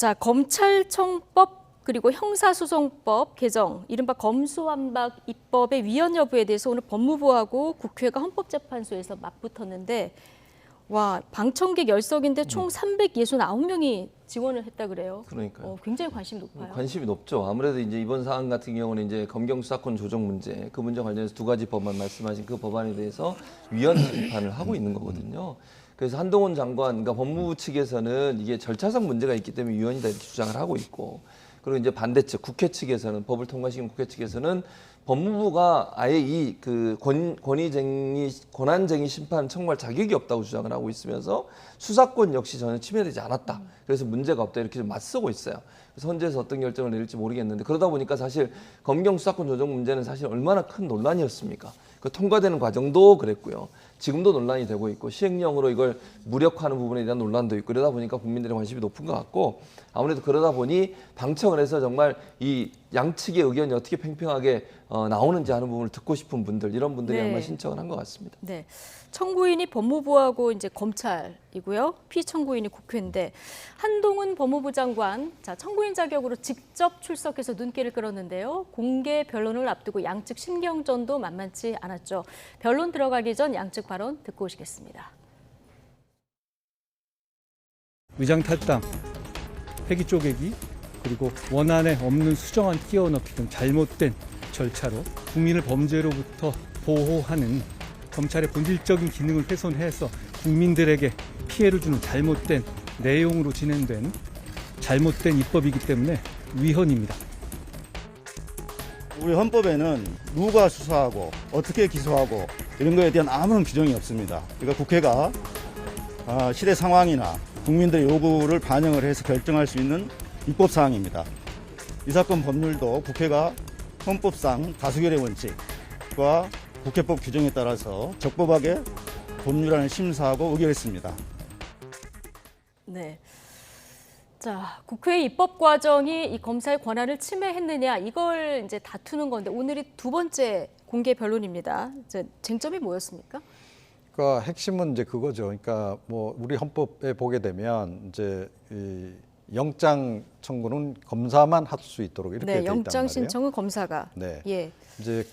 자, 검찰청법 그리고 형사소송법 개정, 이른바 검수완박 입법의 위헌 여부에 대해서 오늘 법무부하고 국회가 헌법재판소에서 맞붙었는데, 와, 방청객 열석인데 총 369명이 지원을 했다 그래요. 그러니까요. 굉장히 관심이 높아요. 관심이 높죠. 아무래도 이제 이번 사안 같은 경우는 이제 검경 수사권 조정 문제, 그 문제 관련해서 두 가지 법안 말씀하신 그 법안에 대해서 위헌 비판을 하고 있는 거거든요. 그래서 한동훈 장관, 그러니까 법무부 측에서는 이게 절차상 문제가 있기 때문에 위헌이다 이렇게 주장을 하고 있고, 그리고 이제 반대측 국회 측에서는, 법을 통과시킨 국회 측에서는 법무부가 아예 이 그 권한쟁의 심판 청구할 자격이 없다고 주장을 하고 있으면서 수사권 역시 전혀 침해되지 않았다. 그래서 문제가 없다 이렇게 좀 맞서고 있어요. 그래서 헌재에서 어떤 결정을 내릴지 모르겠는데, 그러다 보니까 사실 검경 수사권 조정 문제는 사실 얼마나 큰 논란이었습니까? 그 통과되는 과정도 그랬고요. 지금도 논란이 되고 있고, 시행령으로 이걸 무력화하는 부분에 대한 논란도 있고, 그러다 보니까 국민들의 관심이 높은 것 같고, 아무래도 그러다 보니 방청을 해서 정말 이 양측의 의견이 어떻게 팽팽하게 나오는지 하는 부분을 듣고 싶은 분들, 이런 분들이 네. 아마 신청을 한 것 같습니다. 네, 청구인이 법무부하고 이제 검찰이고요. 피청구인이 국회인데, 한동훈 법무부 장관, 자, 청구인 자격으로 직접 출석해서 눈길을 끌었는데요. 공개 변론을 앞두고 양측 신경전도 만만치 않았죠. 변론 들어가기 전 양측 발언 듣고 오시겠습니다. 위장 탈당, 폐기 쪼개기, 그리고 원안에 없는 수정안 끼워 넣기 등 잘못된 절차로 국민을 범죄로부터 보호하는 검찰의 본질적인 기능을 훼손해서 국민들에게 피해를 주는 잘못된 내용으로 진행된 잘못된 입법이기 때문에 위헌입니다. 우리 헌법에는 누가 수사하고 어떻게 기소하고 이런 거에 대한 아무런 규정이 없습니다. 그러니까 국회가 시대 상황이나 국민들의 요구를 반영을 해서 결정할 수 있는 입법 사항입니다. 이 사건 법률도 국회가 헌법상 다수결의 원칙과 국회법 규정에 따라서 적법하게 법률안을 심사하고 의결했습니다. 네. 자, 국회의 입법 과정이 이 검사의 권한을 침해했느냐, 이걸 이제 다투는 건데, 오늘이 두 번째 공개 변론입니다. 이제 쟁점이 뭐였습니까? 그러니까 핵심은 이제 그거죠. 그러니까 뭐 우리 헌법에 보게 되면 이제 이 영장 청구는 검사만 할 수 있도록 이렇게 돼 있단 말이에요. 영장 신청은 검사가. 네. 예. 이제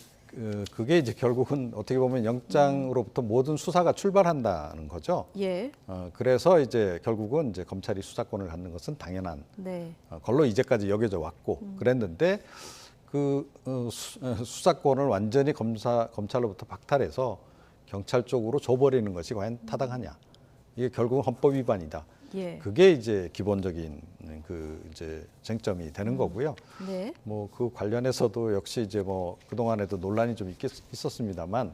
그게 이제 결국은 어떻게 보면 영장으로부터 모든 수사가 출발한다는 거죠. 예. 그래서 이제 결국은 이제 검찰이 수사권을 갖는 것은 당연한 네. 걸로 이제까지 여겨져 왔고 그랬는데 그 수사권을 완전히 검찰로부터 박탈해서 경찰 쪽으로 줘버리는 것이 과연 타당하냐? 이게 결국은 헌법 위반이다. 예. 그게 이제 기본적인 그 이제 쟁점이 되는 거고요. 네. 뭐 그 관련해서도 역시 이제 뭐 그동안에도 논란이 좀 있었습니다만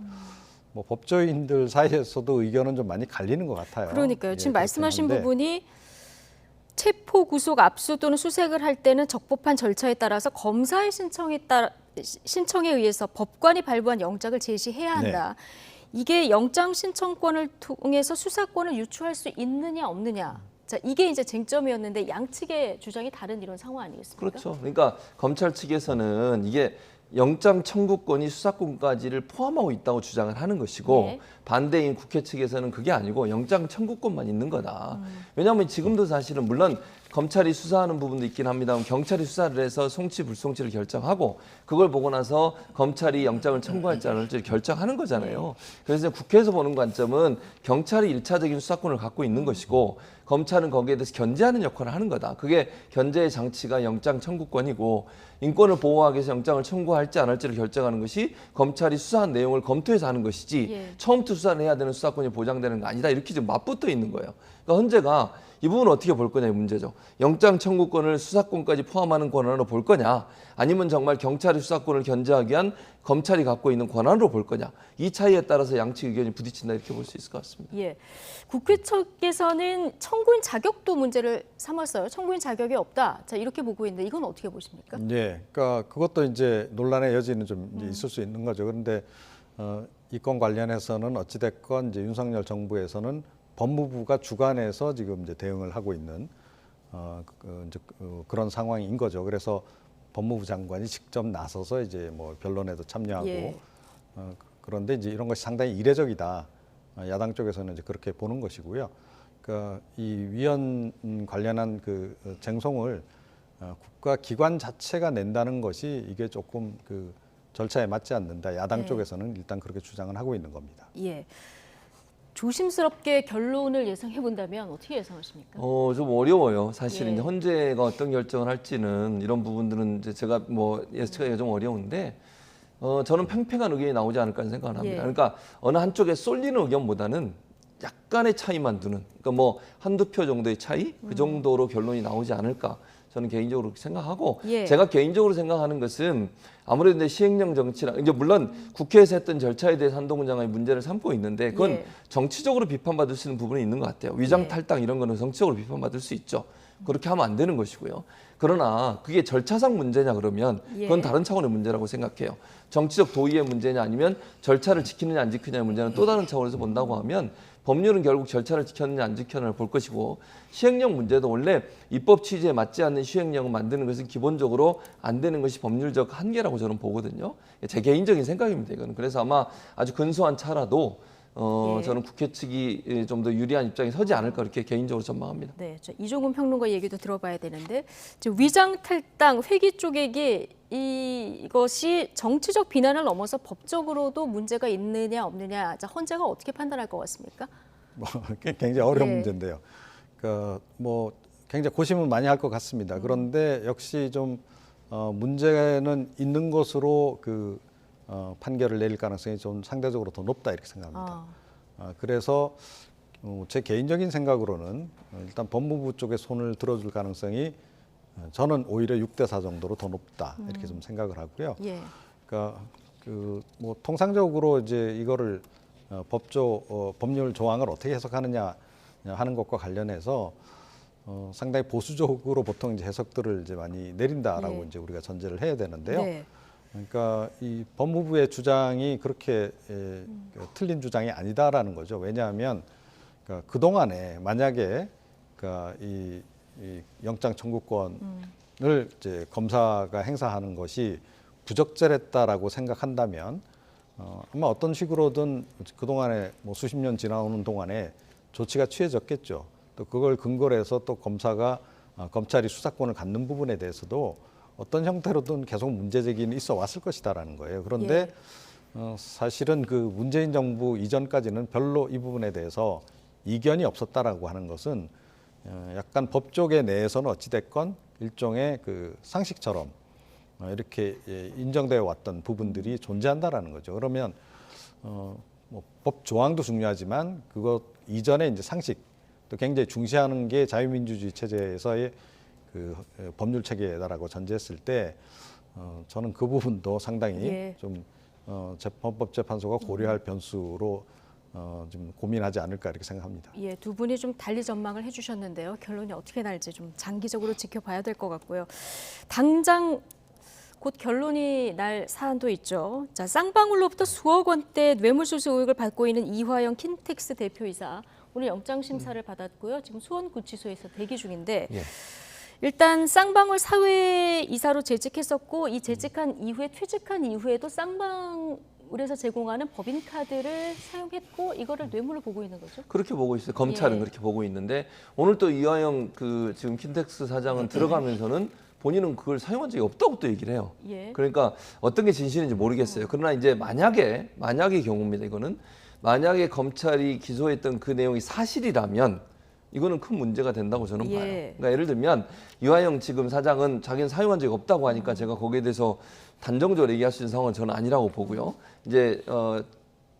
뭐 법조인들 사이에서도 의견은 좀 많이 갈리는 것 같아요. 그러니까요. 예, 지금 그렇긴 말씀하신 한데. 부분이 체포, 구속, 압수 또는 수색을 할 때는 적법한 절차에 따라서 검사의 신청에 의해서 법관이 발부한 영장을 제시해야 한다. 이게 영장 신청권을 통해서 수사권을 유추할 수 있느냐 없느냐. 자, 이게 이제 쟁점이었는데 양측의 주장이 다른 이런 상황 아니겠습니까? 그렇죠. 그러니까 검찰 측에서는 이게 영장 청구권이 수사권까지를 포함하고 있다고 주장을 하는 것이고, 네. 반대인 국회 측에서는 그게 아니고 영장 청구권만 있는 거다. 왜냐하면 지금도 사실은 물론 검찰이 수사하는 부분도 있긴 합니다만, 경찰이 수사를 해서 송치 불송치를 결정하고 그걸 보고 나서 검찰이 영장을 청구할지 안 할지 결정하는 거잖아요. 그래서 국회에서 보는 관점은 경찰이 일차적인 수사권을 갖고 있는 것이고, 검찰은 거기에 대해서 견제하는 역할을 하는 거다. 그게 견제의 장치가 영장 청구권이고, 인권을 보호하기 위해서 영장을 청구할지 안 할지를 결정하는 것이 검찰이 수사한 내용을 검토해서 하는 것이지, 예. 처음부터 수사를 해야 되는 수사권이 보장되는 거 아니다. 이렇게 지금 맞붙어 있는 거예요. 그러니까 헌재가 이 부분을 어떻게 볼 거냐 이 문제죠. 영장 청구권을 수사권까지 포함하는 권한으로 볼 거냐, 아니면 정말 경찰이 수사권을 견제하기 위한 검찰이 갖고 있는 권한으로 볼 거냐, 이 차이에 따라서 양측 의견이 부딪힌다 이렇게 볼 수 있을 것 같습니다. 예. 국회 측에서는 청구인 자격도 문제를 삼았어요. 청구인 자격이 없다. 자, 이렇게 보고 있는데 이건 어떻게 보십니까? 예, 그러니까 그것도 이제 논란의 여지는 좀 이제 있을 수 있는 거죠. 그런데 이 건 관련해서는 어찌됐건 이제 윤석열 정부에서는 법무부가 주관해서 지금 이제 대응을 하고 있는 그런 상황인 거죠. 그래서 법무부 장관이 직접 나서서 이제 뭐 변론에도 참여하고 예. 그런데 이제 이런 것이 상당히 이례적이다. 야당 쪽에서는 이제 그렇게 보는 것이고요. 이 위헌 관련한 그 쟁송을 국가 기관 자체가 낸다는 것이 이게 조금 그 절차에 맞지 않는다. 야당 네. 쪽에서는 일단 그렇게 주장을 하고 있는 겁니다. 예. 조심스럽게 결론을 예상해 본다면 어떻게 예상하십니까? 좀 어려워요. 사실은 예. 이제 헌재가 어떤 결정을 할지는 이런 부분들은 이제 제가 뭐 예측하기가 좀 어려운데 저는 팽팽한 의견이 나오지 않을까 하는 생각을 합니다. 예. 그러니까 어느 한쪽에 쏠리는 의견보다는 약간의 차이만 두는, 그러니까 뭐 한두 표 정도의 차이 그 정도로 결론이 나오지 않을까. 저는 개인적으로 그렇게 생각하고 예. 제가 개인적으로 생각하는 것은 아무래도 이제 시행령 정치라 이제 물론 국회에서 했던 절차에 대해서 한동훈 장관이 문제를 삼고 있는데 그건 예. 정치적으로 비판받을 수 있는 부분이 있는 것 같아요. 위장 탈당 이런 거는 정치적으로 비판받을 수 있죠. 그렇게 하면 안 되는 것이고요. 그러나 그게 절차상 문제냐 그러면 그건 예. 다른 차원의 문제라고 생각해요. 정치적 도의의 문제냐 아니면 절차를 지키느냐 안 지키느냐의 문제는 또 다른 차원에서 본다고 하면 법률은 결국 절차를 지켰느냐 안 지켰느냐를 볼 것이고 시행령 문제도 원래 입법 취지에 맞지 않는 시행령을 만드는 것은 기본적으로 안 되는 것이 법률적 한계라고 저는 보거든요. 제 개인적인 생각입니다. 이거는. 그래서 아마 아주 근소한 차라도 예. 저는 국회 측이 좀 더 유리한 입장에 서지 않을까 이렇게 개인적으로 전망합니다. 네, 저 이종훈 평론가 얘기도 들어봐야 되는데 지금 위장 탈당, 회기 쪼개기 이것이 정치적 비난을 넘어서 법적으로도 문제가 있느냐 없느냐, 자, 헌재가 어떻게 판단할 것 같습니까? 뭐 굉장히 어려운 예. 문제인데요. 뭐 굉장히 고심을 많이 할 것 같습니다. 그런데 역시 좀 문제는 있는 것으로 판결을 내릴 가능성이 좀 상대적으로 더 높다 이렇게 생각합니다. 그래서 제 개인적인 생각으로는 일단 법무부 쪽에 손을 들어줄 가능성이 저는 오히려 6대4 정도로 더 높다 이렇게 좀 생각을 하고요. 예. 그러니까 뭐 통상적으로 이제 이거를 법률 조항을 어떻게 해석하느냐 하는 것과 관련해서 상당히 보수적으로 보통 이제 해석들을 이제 많이 내린다라고 예. 이제 우리가 전제를 해야 되는데요. 네. 그러니까 이 법무부의 주장이 그렇게 틀린 주장이 아니다라는 거죠. 왜냐하면 그 동안에 만약에 이 영장 청구권을 이제 검사가 행사하는 것이 부적절했다라고 생각한다면 아마 어떤 식으로든 그 동안에 뭐 수십 년 지나오는 동안에 조치가 취해졌겠죠. 또 그걸 근거로 해서 또 검찰이 수사권을 갖는 부분에 대해서도 어떤 형태로든 계속 문제 제기는 있어 왔을 것이다라는 거예요. 그런데 사실은 그 문재인 정부 이전까지는 별로 이 부분에 대해서 이견이 없었다라고 하는 것은 약간 법 쪽에 내에서는 어찌됐건 일종의 그 상식처럼 이렇게 인정되어 왔던 부분들이 존재한다라는 거죠. 그러면 뭐 법 조항도 중요하지만 그것 이전에 이제 상식 또 굉장히 중시하는 게 자유민주주의 체제에서의 그 법률 체계다라고 전제했을 때 저는 그 부분도 상당히 좀 헌법재판소가 고려할 변수로 좀 고민하지 않을까 이렇게 생각합니다. 예, 두 분이 좀 달리 전망을 해주셨는데요. 결론이 어떻게 날지 좀 장기적으로 지켜봐야 될 것 같고요. 당장 곧 결론이 날 사안도 있죠. 자, 쌍방울로부터 수억 원대 뇌물수수 의혹을 받고 있는 이화영 킨텍스 대표이사 오늘 영장 심사를 받았고요. 지금 수원구치소에서 대기 중인데 일단 쌍방울 사회이사로 재직했었고 이 재직한 이후에 퇴직한 이후에도 쌍방울에서 제공하는 법인카드를 사용했고 이거를 뇌물로 보고 있는 거죠? 그렇게 보고 있어요. 검찰은 예. 그렇게 보고 있는데 오늘 또 이화영 지금 킨텍스 사장은 들어가면서는 본인은 그걸 사용한 적이 없다고 또 얘기를 해요. 예. 그러니까 어떤 게 진실인지 모르겠어요. 그러나 이제 만약의 경우입니다. 이거는 만약에 검찰이 기소했던 그 내용이 사실이라면 이거는 큰 문제가 된다고 저는 예. 봐요. 그러니까 예를 들면 이화영 지금 사장은 자기는 사용한 적이 없다고 하니까 제가 거기에 대해서 단정적으로 얘기할 수 있는 상황은 저는 아니라고 보고요. 이제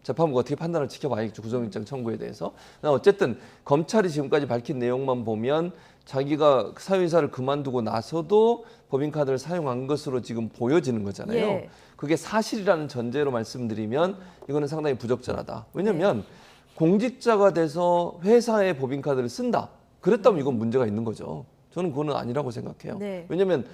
재판부가 어떻게 판단을 지켜봐야겠죠. 구속영장 청구에 대해서. 어쨌든 검찰이 지금까지 밝힌 내용만 보면 자기가 사회이사를 그만두고 나서도 법인카드를 사용한 것으로 지금 보여지는 거잖아요. 예. 그게 사실이라는 전제로 말씀드리면 이거는 상당히 부적절하다. 왜냐하면 공직자가 돼서 회사의 법인카드를 쓴다. 그랬다면 이건 문제가 있는 거죠. 저는 그거는 아니라고 생각해요. 네. 왜냐하면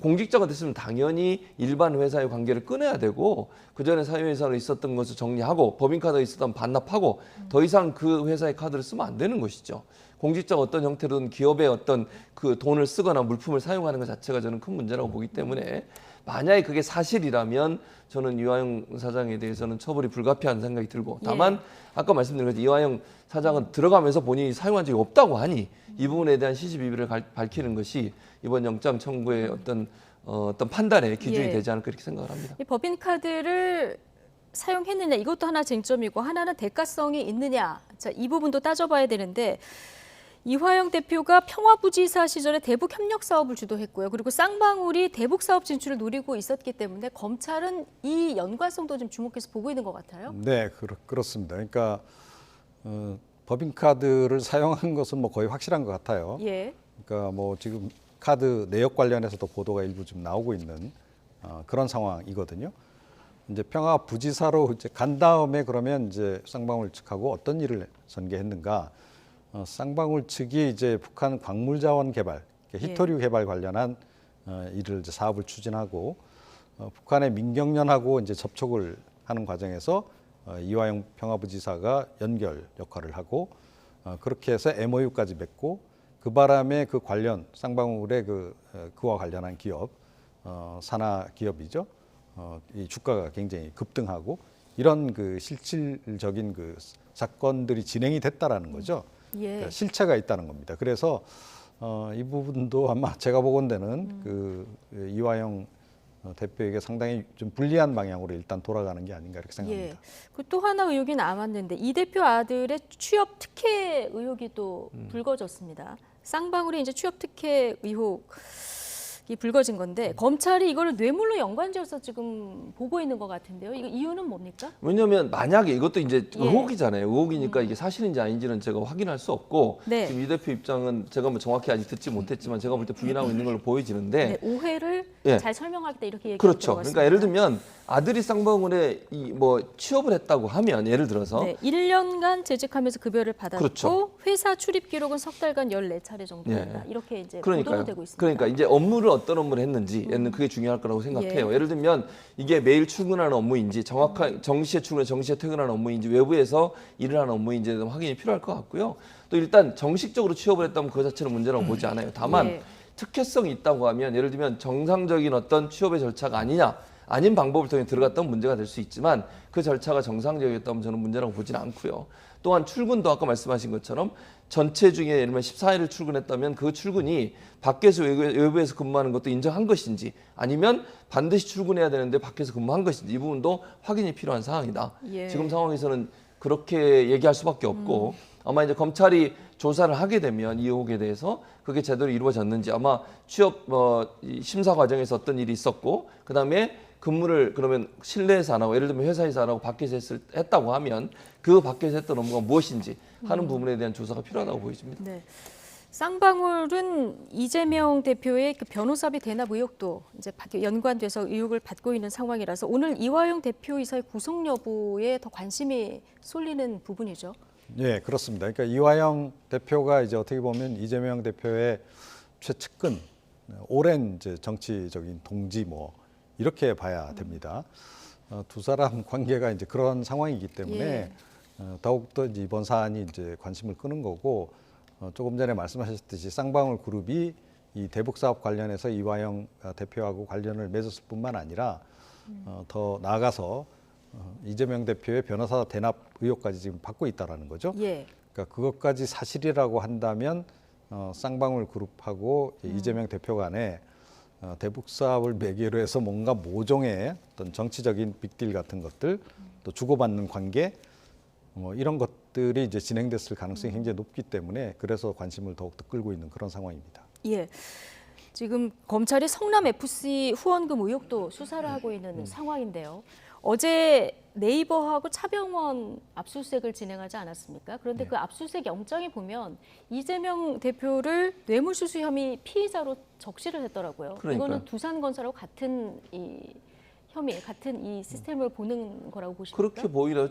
공직자가 됐으면 당연히 일반 회사의 관계를 끊어야 되고 그전에 사회회사로 있었던 것을 정리하고 법인카드가 있었다면 반납하고 더 이상 그 회사의 카드를 쓰면 안 되는 것이죠. 공직자가 어떤 형태로든 기업의 어떤 그 돈을 쓰거나 물품을 사용하는 것 자체가 저는 큰 문제라고 보기 때문에 만약에 그게 사실이라면 저는 이화영 사장에 대해서는 처벌이 불가피한 생각이 들고 다만 아까 말씀드린 것처럼 이화영 사장은 들어가면서 본인이 사용한 적이 없다고 하니 이 부분에 대한 시시비비를 밝히는 것이 이번 영장 청구의 어떤 판단의 기준이 되지 않을까 이렇게 생각을 합니다. 이 법인카드를 사용했느냐 이것도 하나 쟁점이고 하나는 대가성이 있느냐. 자, 이 부분도 따져봐야 되는데 이화영 대표가 평화부지사 시절에 대북 협력 사업을 주도했고요. 그리고 쌍방울이 대북 사업 진출을 노리고 있었기 때문에 검찰은 이 연관성도 좀 주목해서 보고 있는 것 같아요. 네, 그렇습니다. 그러니까 법인카드를 사용한 것은 뭐 거의 확실한 것 같아요. 예. 그러니까 뭐 지금 카드 내역 관련해서도 보도가 일부 좀 나오고 있는 그런 상황이거든요. 이제 평화부지사로 이제 간 다음에 그러면 이제 쌍방울 측하고 어떤 일을 전개했는가? 쌍방울 측이 이제 북한 광물자원 개발, 히토류 개발 관련한 일을 이제 사업을 추진하고 북한의 민경련하고 이제 접촉을 하는 과정에서 이화영 평화부지사가 연결 역할을 하고 그렇게 해서 MOU까지 맺고 그 바람에 그 관련 쌍방울의 그와 관련한 기업 산하 기업이죠. 이 주가가 굉장히 급등하고 이런 그 실질적인 그 사건들이 진행이 됐다라는 거죠. 그러니까 실체가 있다는 겁니다. 그래서 이 부분도 아마 제가 보건대는 그 이화영 대표에게 상당히 좀 불리한 방향으로 일단 돌아가는 게 아닌가 이렇게 생각합니다. 또 하나 의혹이 남았는데 이 대표 아들의 취업 특혜 의혹이 또 불거졌습니다. 쌍방울의 이제 취업 특혜 의혹이 불거진 건데 검찰이 이걸 뇌물로 연관지어서 지금 보고 있는 것 같은데요. 이거 이유는 뭡니까? 왜냐하면 만약에 이것도 이제 의혹이잖아요. 의혹이니까 이게 사실인지 아닌지는 제가 확인할 수 없고 지금 이 대표 입장은 제가 뭐 정확히 아직 듣지 못했지만 제가 볼 때 부인하고 있는 걸로 보여지는데 오해를 잘 설명하겠다 이렇게 얘기가 그렇죠. 들어갔습니다. 그러니까 예를 들면 아들이 쌍방울에 이 뭐 취업을 했다고 하면 예를 들어서 1년간 재직하면서 급여를 받았고 그렇죠. 회사 출입 기록은 석 달간 14차례 정도였다. 이렇게 이제 보도가 되고 있습니다. 그러니까 이제 업무를 어떤 업무를 했는지는 그게 중요할 거라고 생각해요. 예를 들면 이게 매일 출근하는 업무인지 정확한 정시에 출근해 정시에 퇴근하는 업무인지 외부에서 일을 하는 업무인지에 대한 확인이 필요할 것 같고요. 또 일단 정식적으로 취업을 했다면 그 자체는 문제라고 보지 않아요. 다만 특혜성이 있다고 하면 예를 들면 정상적인 어떤 취업의 절차가 아닌 방법을 통해 들어갔다면 문제가 될 수 있지만 그 절차가 정상적이었다면 저는 문제라고 보지는 않고요. 또한 출근도 아까 말씀하신 것처럼 전체 중에 예를 들면 14일을 출근했다면 그 출근이 밖에서 외부에서 근무하는 것도 인정한 것인지 아니면 반드시 출근해야 되는데 밖에서 근무한 것인지 이 부분도 확인이 필요한 사항이다. 지금 상황에서는 그렇게 얘기할 수밖에 없고 아마 이제 검찰이 조사를 하게 되면 이 의혹에 대해서 그게 제대로 이루어졌는지 아마 취업 심사 과정에서 어떤 일이 있었고 그다음에 근무를 그러면 실내에서 안 하고 예를 들면 회사에서 안 하고 밖에서 했다고 하면 그 밖에서 했던 업무가 무엇인지 하는 부분에 대한 조사가 필요하다고 보여집니다. 네. 쌍방울은 이재명 대표의 그 변호사비 대납 의혹도 이제 연관돼서 의혹을 받고 있는 상황이라서 오늘 이화영 대표이사의 구속 여부에 더 관심이 쏠리는 부분이죠. 네, 그렇습니다. 그러니까 이화영 대표가 이제 어떻게 보면 이재명 대표의 최측근, 오랜 이제 정치적인 동지 뭐 이렇게 봐야 됩니다. 두 사람 관계가 이제 그런 상황이기 때문에 더욱더 이제 이번 사안이 이제 관심을 끄는 거고 조금 전에 말씀하셨듯이 쌍방울 그룹이 이 대북 사업 관련해서 이화영 대표하고 관련을 맺었을 뿐만 아니라 더 나아가서 이재명 대표의 변호사 대납 의혹까지 지금 받고 있다라는 거죠. 그러니까 그것까지 사실이라고 한다면 쌍방울 그룹하고 이재명 대표 간에 대북 사업을 매개로 해서 뭔가 모종의 어떤 정치적인 빅딜 같은 것들 또 주고받는 관계 이런 것들이 이제 진행됐을 가능성이 굉장히 높기 때문에 그래서 관심을 더욱더 끌고 있는 그런 상황입니다. 지금 검찰이 성남 FC 후원금 의혹도 수사를 하고 있는 상황인데요. 어제 네이버하고 차병원 압수수색을 진행하지 않았습니까? 그런데 그 압수수색 영장에 보면 이재명 대표를 뇌물수수 혐의 피의자로 적시를 했더라고요. 이거는 두산건설하고 같은 이 혐의, 같은 이 시스템을 보는 거라고 보십니까? 그렇게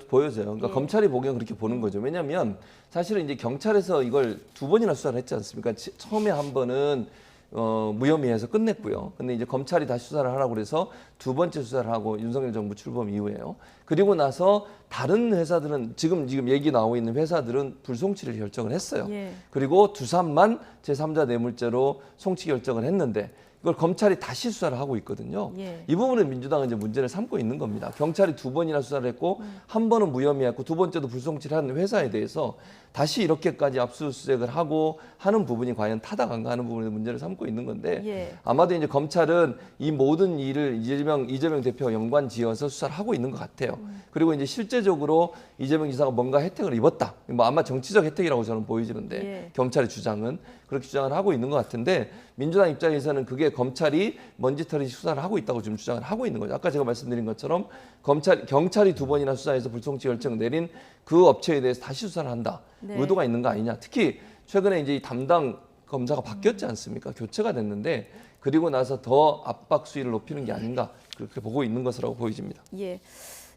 보여져요. 그러니까 검찰이 보기엔 그렇게 보는 거죠. 왜냐하면 사실은 이제 경찰에서 이걸 2번이나 수사를 했지 않습니까? 처음에 한 번은 무혐의해서 끝냈고요. 근데 이제 검찰이 다시 수사를 하라고 그래서 2번째 수사를 하고 윤석열 정부 출범 이후에요. 그리고 나서 다른 회사들은 지금 얘기 나오고 있는 회사들은 불송치를 결정을 했어요. 예. 그리고 두산만 제3자 뇌물죄로 송치 결정을 했는데 이걸 검찰이 다시 수사를 하고 있거든요. 예. 이 부분은 민주당은 이제 문제를 삼고 있는 겁니다. 경찰이 2번이나 수사를 했고 한 번은 무혐의했고 두 번째도 불송치를 하는 회사에 대해서 다시 이렇게까지 압수수색을 하고 하는 부분이 과연 타당한가 하는 부분에 문제를 삼고 있는 건데 예. 아마도 이제 검찰은 이 모든 일을 이재명 대표와 연관지어서 수사를 하고 있는 것 같아요. 그리고 이제 실제적으로 이재명 지사가 뭔가 혜택을 입었다. 뭐 아마 정치적 혜택이라고 저는 보이지는데 예. 검찰의 주장은 그렇게 주장을 하고 있는 것 같은데 민주당 입장에서는 그게 검찰이 먼지털이 수사를 하고 있다고 지금 주장을 하고 있는 거죠. 아까 제가 말씀드린 것처럼 경찰이 2번이나 수사해서 불송치 결정 내린 그 업체에 대해서 다시 수사를 한다. 네. 의도가 있는 거 아니냐. 특히 최근에 이제 이 담당 검사가 바뀌었지 않습니까? 교체가 됐는데 그리고 나서 더 압박 수위를 높이는 게 아닌가 그렇게 보고 있는 것이라고 보여집니다. 예.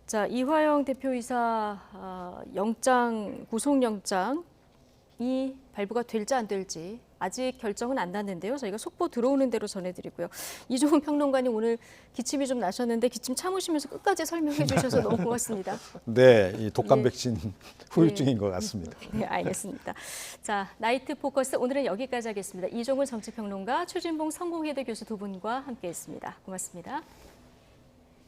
자, 이화영 대표이사 구속영장이 발부가 될지 안 될지 아직 결정은 안 났는데요. 저희가 속보 들어오는 대로 전해드리고요. 이종훈 평론가님 오늘 기침이 좀 나셨는데 기침 참으시면서 끝까지 설명해 주셔서 너무 고맙습니다. 네, 이 독감 예. 백신 후유증인 것 같습니다. 네, 알겠습니다. 자, 나이트 포커스 오늘은 여기까지 하겠습니다. 이종훈 정치평론가, 최진봉 성공회대 교수 두 분과 함께했습니다. 고맙습니다.